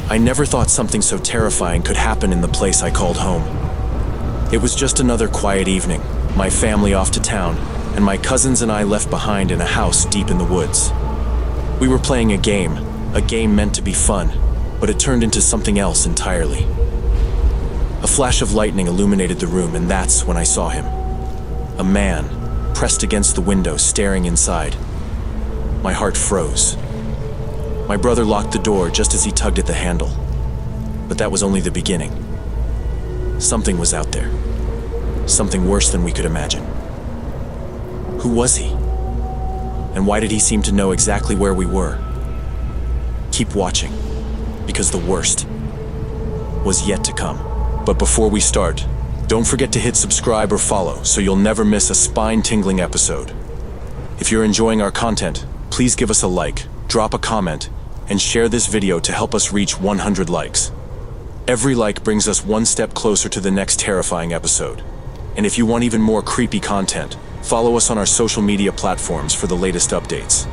I never thought something so terrifying could happen in the place I called home. It was just another quiet evening, my family off to town, and my cousins and I left behind in a house deep in the woods. We were playing a game meant to be fun, but it turned into something else entirely. A flash of lightning illuminated the room, and that's when I saw him. A man, pressed against the window, staring inside. My heart froze. My brother locked the door just as he tugged at the handle. But that was only the beginning. Something was out there. Something worse than we could imagine. Who was he? And why did he seem to know exactly where we were? Keep watching, because the worst was yet to come. But before we start, don't forget to hit subscribe or follow so you'll never miss a spine-tingling episode. If you're enjoying our content, please give us a like, drop a comment, and share this video to help us reach 100 likes. Every like brings us one step closer to the next terrifying episode. And if you want even more creepy content, follow us on our social media platforms for the latest updates.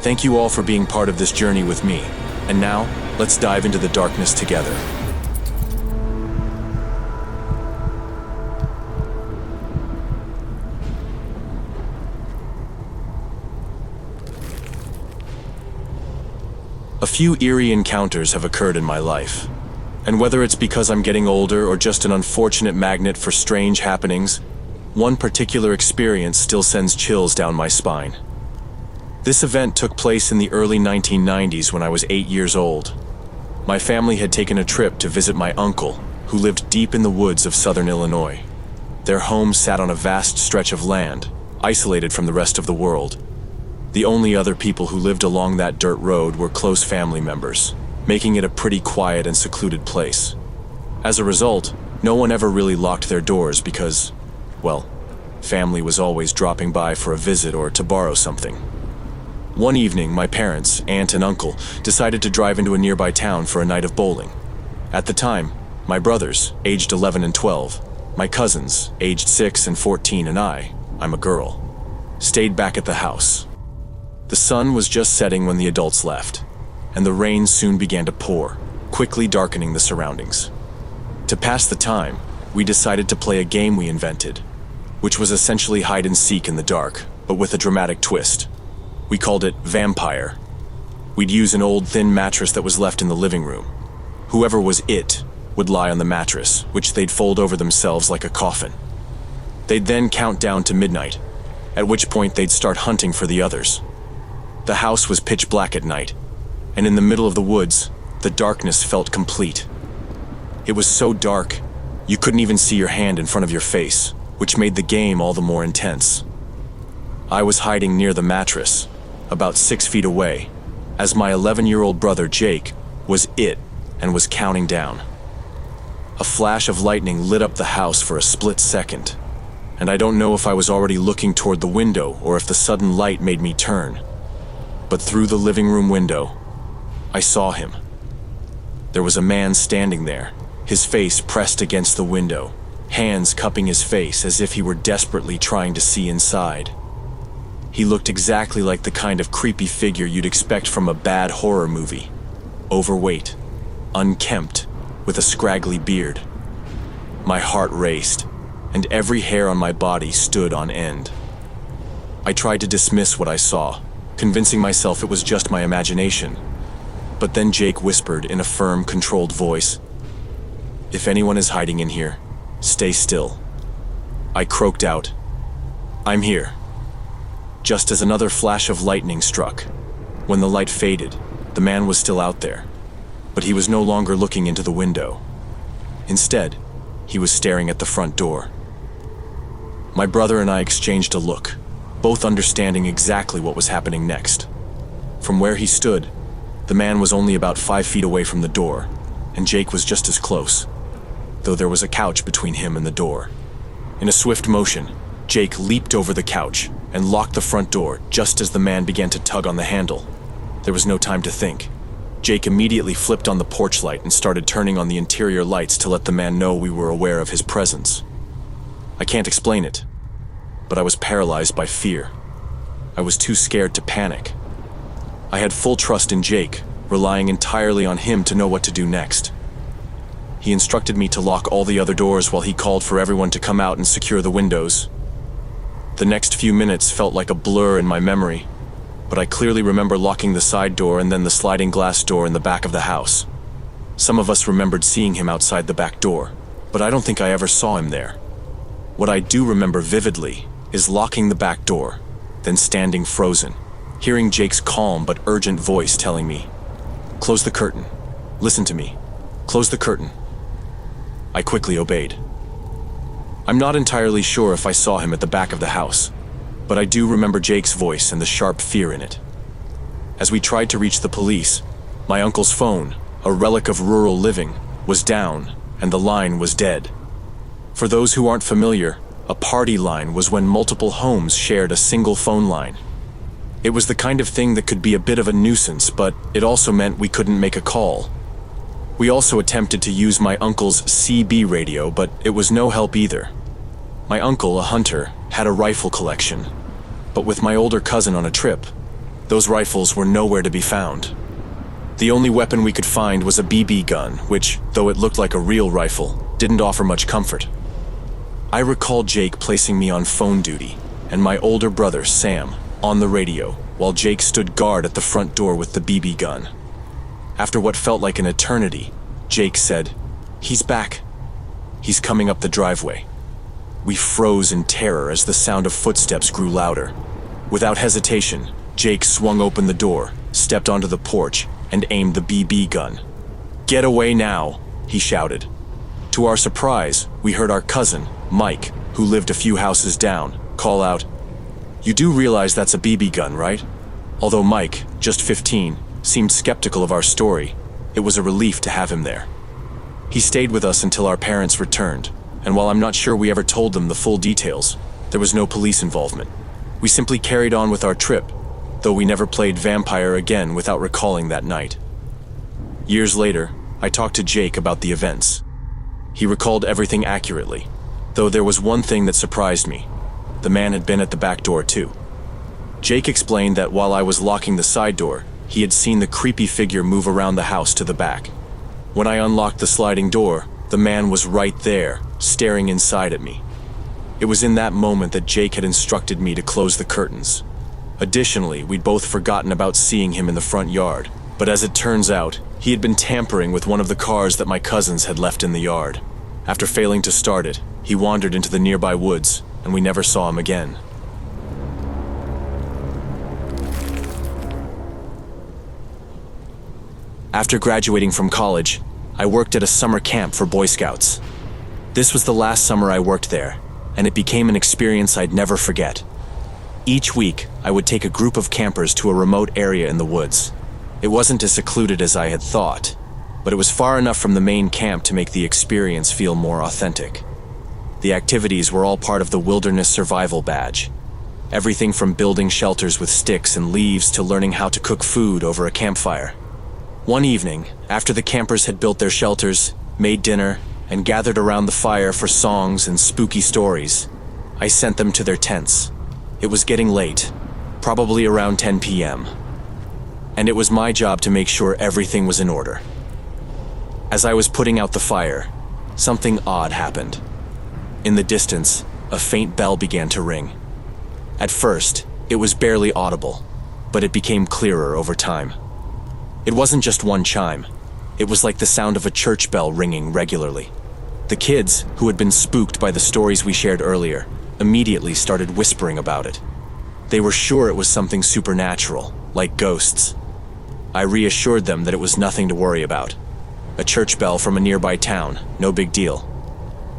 Thank you all for being part of this journey with me. And now, let's dive into the darkness together. A few eerie encounters have occurred in my life. And whether it's because I'm getting older or just an unfortunate magnet for strange happenings, one particular experience still sends chills down my spine. This event took place in the early 1990s when I was 8 years old. My family had taken a trip to visit my uncle, who lived deep in the woods of southern Illinois. Their home sat on a vast stretch of land, isolated from the rest of the world. The only other people who lived along that dirt road were close family members, making it a pretty quiet and secluded place. As a result, no one ever really locked their doors because, well, family was always dropping by for a visit or to borrow something. One evening, my parents, aunt and uncle, decided to drive into a nearby town for a night of bowling. At the time, my brothers, aged 11 and 12, my cousins, aged 6 and 14, and I'm a girl, stayed back at the house. The sun was just setting when the adults left, and the rain soon began to pour, quickly darkening the surroundings. To pass the time, we decided to play a game we invented, which was essentially hide and seek in the dark, but with a dramatic twist. We called it Vampire. We'd use an old thin mattress that was left in the living room. Whoever was it would lie on the mattress, which they'd fold over themselves like a coffin. They'd then count down to midnight, at which point they'd start hunting for the others. The house was pitch black at night, and in the middle of the woods, the darkness felt complete. It was so dark, you couldn't even see your hand in front of your face, which made the game all the more intense. I was hiding near the mattress, about 6 feet away, as my 11-year-old brother Jake was it and was counting down. A flash of lightning lit up the house for a split second, and I don't know if I was already looking toward the window or if the sudden light made me turn. But through the living room window, I saw him. There was a man standing there, his face pressed against the window, hands cupping his face as if he were desperately trying to see inside. He looked exactly like the kind of creepy figure you'd expect from a bad horror movie. Overweight, unkempt, with a scraggly beard. My heart raced, and every hair on my body stood on end. I tried to dismiss what I saw, convincing myself it was just my imagination. But then Jake whispered in a firm, controlled voice, "If anyone is hiding in here, stay still." I croaked out, "I'm here." Just as another flash of lightning struck. When the light faded, the man was still out there, but he was no longer looking into the window. Instead, he was staring at the front door. My brother and I exchanged a look, both understanding exactly what was happening next. From where he stood, the man was only about 5 feet away from the door, and Jake was just as close, though there was a couch between him and the door. In a swift motion, Jake leaped over the couch and locked the front door just as the man began to tug on the handle. There was no time to think. Jake immediately flipped on the porch light and started turning on the interior lights to let the man know we were aware of his presence. I can't explain it, but I was paralyzed by fear. I was too scared to panic. I had full trust in Jake, relying entirely on him to know what to do next. He instructed me to lock all the other doors while he called for everyone to come out and secure the windows. The next few minutes felt like a blur in my memory, but I clearly remember locking the side door and then the sliding glass door in the back of the house. Some of us remembered seeing him outside the back door, but I don't think I ever saw him there. What I do remember vividly is locking the back door, then standing frozen, hearing Jake's calm but urgent voice telling me, "Close the curtain. Listen to me. Close the curtain." I quickly obeyed. I'm not entirely sure if I saw him at the back of the house, but I do remember Jake's voice and the sharp fear in it. As we tried to reach the police, my uncle's phone, a relic of rural living, was down and the line was dead. For those who aren't familiar, a party line was when multiple homes shared a single phone line. It was the kind of thing that could be a bit of a nuisance, but it also meant we couldn't make a call. We also attempted to use my uncle's CB radio, but it was no help either. My uncle, a hunter, had a rifle collection, but with my older cousin on a trip, those rifles were nowhere to be found. The only weapon we could find was a BB gun, which, though it looked like a real rifle, didn't offer much comfort. I recall Jake placing me on phone duty, and my older brother, Sam, on the radio, while Jake stood guard at the front door with the BB gun. After what felt like an eternity, Jake said, "He's back. He's coming up the driveway." We froze in terror as the sound of footsteps grew louder. Without hesitation, Jake swung open the door, stepped onto the porch, and aimed the BB gun. "Get away now," he shouted. To our surprise, we heard our cousin, Mike, who lived a few houses down, call out, "You do realize that's a BB gun, right?" Although Mike, just 15, seemed skeptical of our story, it was a relief to have him there. He stayed with us until our parents returned, and while I'm not sure we ever told them the full details, there was no police involvement. We simply carried on with our trip, though we never played vampire again without recalling that night. Years later, I talked to Jake about the events. He recalled everything accurately, though there was one thing that surprised me. The man had been at the back door too. Jake explained that while I was locking the side door, he had seen the creepy figure move around the house to the back. When I unlocked the sliding door, the man was right there, staring inside at me. It was in that moment that Jake had instructed me to close the curtains. Additionally, we'd both forgotten about seeing him in the front yard, but as it turns out, he had been tampering with one of the cars that my cousins had left in the yard. After failing to start it, he wandered into the nearby woods, and we never saw him again. After graduating from college, I worked at a summer camp for Boy Scouts. This was the last summer I worked there, and it became an experience I'd never forget. Each week, I would take a group of campers to a remote area in the woods. It wasn't as secluded as I had thought, but it was far enough from the main camp to make the experience feel more authentic. The activities were all part of the Wilderness Survival Badge. Everything from building shelters with sticks and leaves to learning how to cook food over a campfire. One evening, after the campers had built their shelters, made dinner, and gathered around the fire for songs and spooky stories, I sent them to their tents. It was getting late, probably around 10 p.m., and it was my job to make sure everything was in order. As I was putting out the fire, something odd happened. In the distance, a faint bell began to ring. At first, it was barely audible, but it became clearer over time. It wasn't just one chime. It was like the sound of a church bell ringing regularly. The kids, who had been spooked by the stories we shared earlier, immediately started whispering about it. They were sure it was something supernatural, like ghosts. I reassured them that it was nothing to worry about. A church bell from a nearby town, no big deal.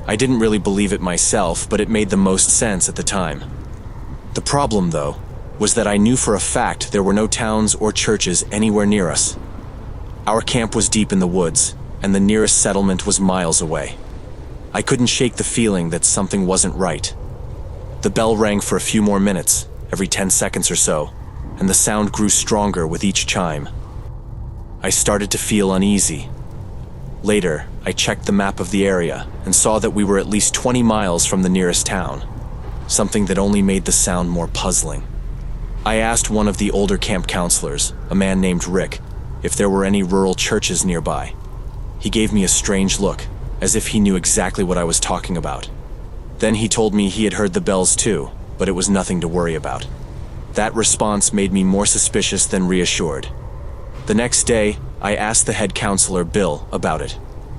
I didn't really believe it myself, but it made the most sense at the time. The problem, though, was that I knew for a fact there were no towns or churches anywhere near us. Our camp was deep in the woods, and the nearest settlement was miles away. I couldn't shake the feeling that something wasn't right. The bell rang for a few more minutes, every 10 seconds or so, and the sound grew stronger with each chime. I started to feel uneasy. Later, I checked the map of the area and saw that we were at least 20 miles from the nearest town, something that only made the sound more puzzling. I asked one of the older camp counselors, a man named Rick, if there were any rural churches nearby. He gave me a strange look, as if he knew exactly what I was talking about. Then he told me he had heard the bells too, but it was nothing to worry about. That response made me more suspicious than reassured. The next day, I asked the head counselor, Bill, about it.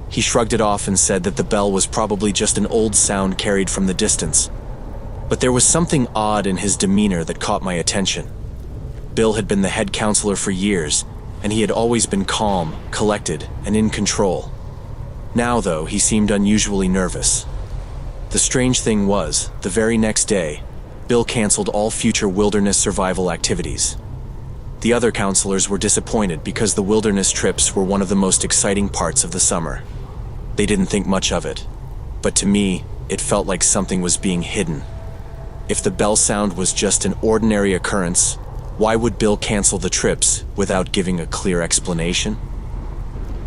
He shrugged it off and said that the bell was probably just an old sound carried from the distance. But there was something odd in his demeanor that caught my attention. Bill had been the head counselor for years, and he had always been calm, collected, and in control. Now, though, he seemed unusually nervous. The strange thing was, the very next day, Bill canceled all future wilderness survival activities. The other counselors were disappointed because the wilderness trips were one of the most exciting parts of the summer. They didn't think much of it, but to me, it felt like something was being hidden. If the bell sound was just an ordinary occurrence, why would Bill cancel the trips without giving a clear explanation?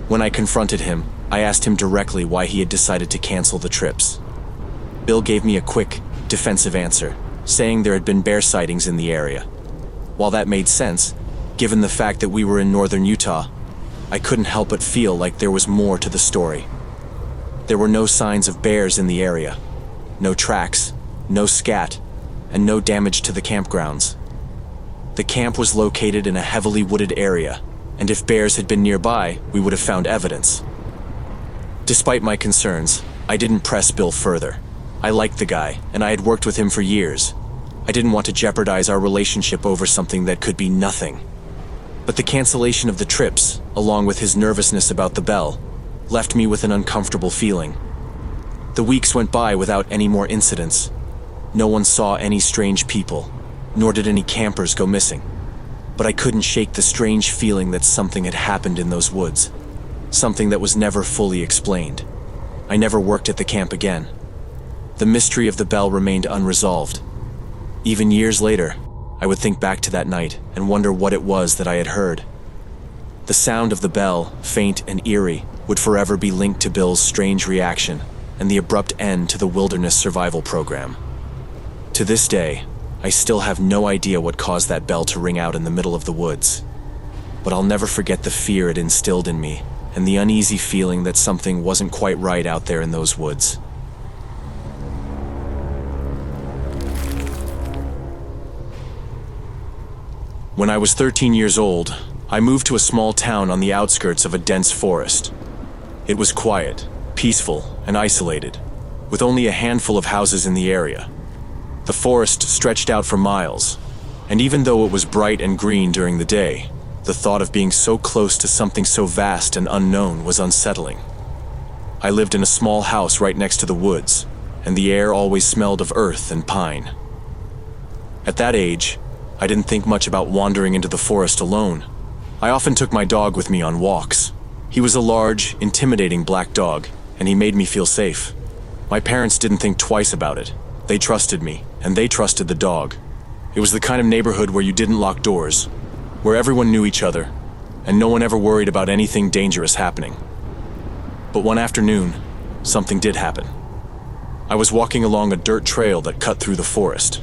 When I confronted him, I asked him directly why he had decided to cancel the trips. Bill gave me a quick, defensive answer, saying there had been bear sightings in the area. While that made sense, given the fact that we were in northern Utah, I couldn't help but feel like there was more to the story. There were no signs of bears in the area, no tracks, no scat, and no damage to the campgrounds. The camp was located in a heavily wooded area, and if bears had been nearby, we would have found evidence. Despite my concerns, I didn't press Bill further. I liked the guy, and I had worked with him for years. I didn't want to jeopardize our relationship over something that could be nothing. But the cancellation of the trips, along with his nervousness about the bell, left me with an uncomfortable feeling. The weeks went by without any more incidents. No one saw any strange people, nor did any campers go missing. But I couldn't shake the strange feeling that something had happened in those woods. Something that was never fully explained. I never worked at the camp again. The mystery of the bell remained unresolved. Even years later, I would think back to that night and wonder what it was that I had heard. The sound of the bell, faint and eerie, would forever be linked to Bill's strange reaction and the abrupt end to the wilderness survival program. To this day, I still have no idea what caused that bell to ring out in the middle of the woods. But I'll never forget the fear it instilled in me and the uneasy feeling that something wasn't quite right out there in those woods. When I was 13 years old, I moved to a small town on the outskirts of a dense forest. It was quiet, peaceful, and isolated, with only a handful of houses in the area. The forest stretched out for miles, and even though it was bright and green during the day, the thought of being so close to something so vast and unknown was unsettling. I lived in a small house right next to the woods, and the air always smelled of earth and pine. At that age, I didn't think much about wandering into the forest alone. I often took my dog with me on walks. He was a large, intimidating black dog, and he made me feel safe. My parents didn't think twice about it. They trusted me, and they trusted the dog. It was the kind of neighborhood where you didn't lock doors, where everyone knew each other, and no one ever worried about anything dangerous happening. But one afternoon, something did happen. I was walking along a dirt trail that cut through the forest.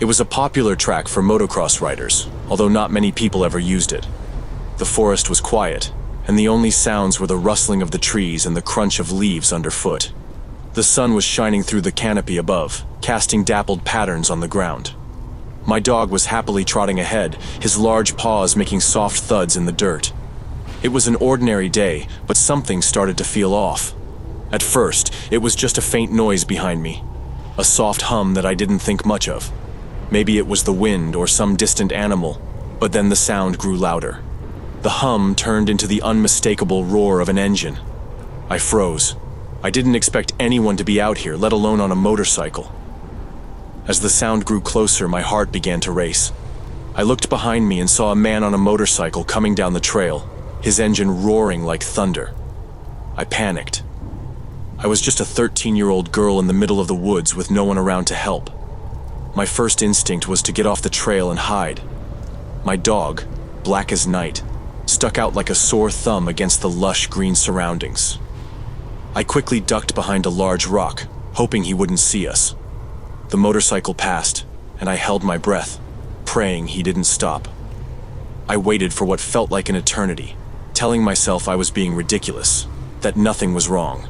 It was a popular track for motocross riders, although not many people ever used it. The forest was quiet, and the only sounds were the rustling of the trees and the crunch of leaves underfoot. The sun was shining through the canopy above, casting dappled patterns on the ground. My dog was happily trotting ahead, his large paws making soft thuds in the dirt. It was an ordinary day, but something started to feel off. At first, it was just a faint noise behind me, a soft hum that I didn't think much of. Maybe it was the wind or some distant animal, but then the sound grew louder. The hum turned into the unmistakable roar of an engine. I froze. I didn't expect anyone to be out here, let alone on a motorcycle. As the sound grew closer, my heart began to race. I looked behind me and saw a man on a motorcycle coming down the trail, his engine roaring like thunder. I panicked. I was just a 13-year-old girl in the middle of the woods with no one around to help. My first instinct was to get off the trail and hide. My dog, black as night, stuck out like a sore thumb against the lush green surroundings. I quickly ducked behind a large rock, hoping he wouldn't see us. The motorcycle passed, and I held my breath, praying he didn't stop. I waited for what felt like an eternity, telling myself I was being ridiculous, that nothing was wrong.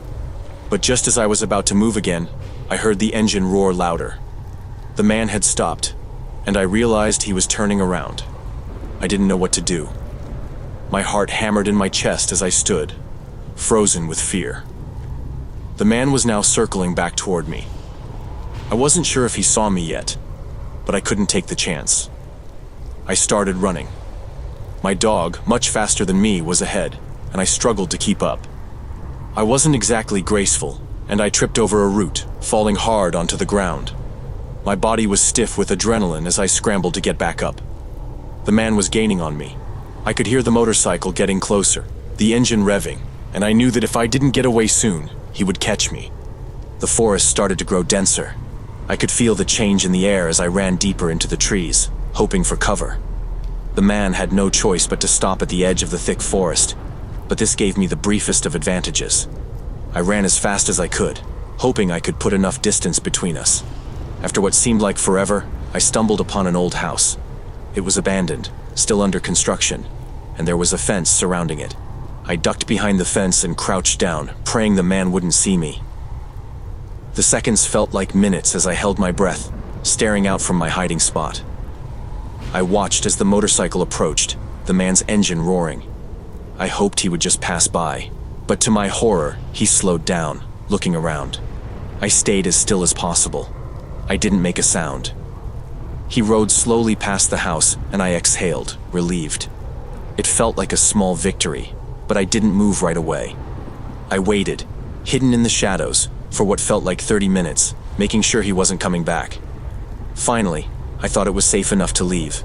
But just as I was about to move again, I heard the engine roar louder. The man had stopped, and I realized he was turning around. I didn't know what to do. My heart hammered in my chest as I stood, frozen with fear. The man was now circling back toward me. I wasn't sure if he saw me yet, but I couldn't take the chance. I started running. My dog, much faster than me, was ahead, and I struggled to keep up. I wasn't exactly graceful, and I tripped over a root, falling hard onto the ground. My body was stiff with adrenaline as I scrambled to get back up. The man was gaining on me. I could hear the motorcycle getting closer, the engine revving, and I knew that if I didn't get away soon, he would catch me. The forest started to grow denser. I could feel the change in the air as I ran deeper into the trees, hoping for cover. The man had no choice but to stop at the edge of the thick forest, but this gave me the briefest of advantages. I ran as fast as I could, hoping I could put enough distance between us. After what seemed like forever, I stumbled upon an old house. It was abandoned, still under construction, and there was a fence surrounding it. I ducked behind the fence and crouched down, praying the man wouldn't see me. The seconds felt like minutes as I held my breath, staring out from my hiding spot. I watched as the motorcycle approached, the man's engine roaring. I hoped he would just pass by, but to my horror, he slowed down, looking around. I stayed as still as possible. I didn't make a sound. He rode slowly past the house, and I exhaled, relieved. It felt like a small victory, but I didn't move right away. I waited, hidden in the shadows, for what felt like 30 minutes, making sure he wasn't coming back. Finally, I thought it was safe enough to leave.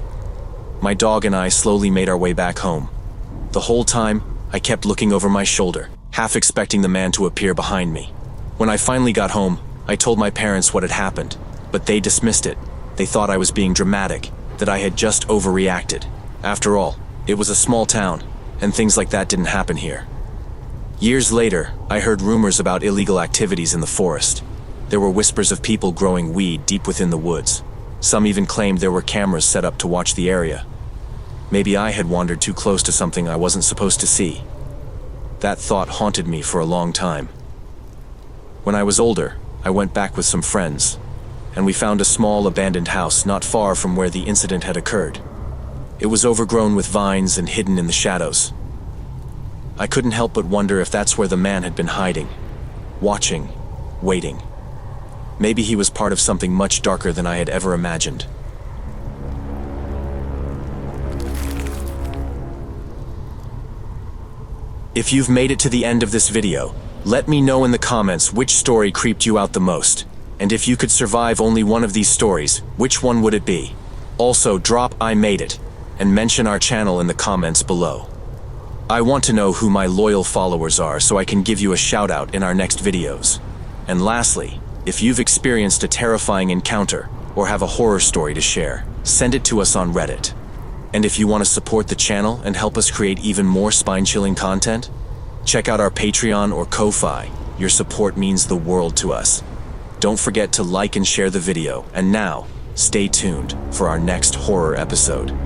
My dog and I slowly made our way back home. The whole time, I kept looking over my shoulder, half expecting the man to appear behind me. When I finally got home, I told my parents what had happened, but they dismissed it. They thought I was being dramatic, that I had just overreacted. After all, it was a small town, and things like that didn't happen here. Years later, I heard rumors about illegal activities in the forest. There were whispers of people growing weed deep within the woods. Some even claimed there were cameras set up to watch the area. Maybe I had wandered too close to something I wasn't supposed to see. That thought haunted me for a long time. When I was older, I went back with some friends, and we found a small abandoned house not far from where the incident had occurred. It was overgrown with vines and hidden in the shadows. I couldn't help but wonder if that's where the man had been hiding, watching, waiting. Maybe he was part of something much darker than I had ever imagined. If you've made it to the end of this video, let me know in the comments which story creeped you out the most. And if you could survive only one of these stories, which one would it be? Also, drop "I made it" and mention our channel in the comments below. I want to know who my loyal followers are so I can give you a shout out in our next videos. And lastly, if you've experienced a terrifying encounter or have a horror story to share, send it to us on Reddit. And if you want to support the channel and help us create even more spine-chilling content, check out our Patreon or Ko-Fi. Your support means the world to us. Don't forget to like and share the video, and now, stay tuned for our next horror episode.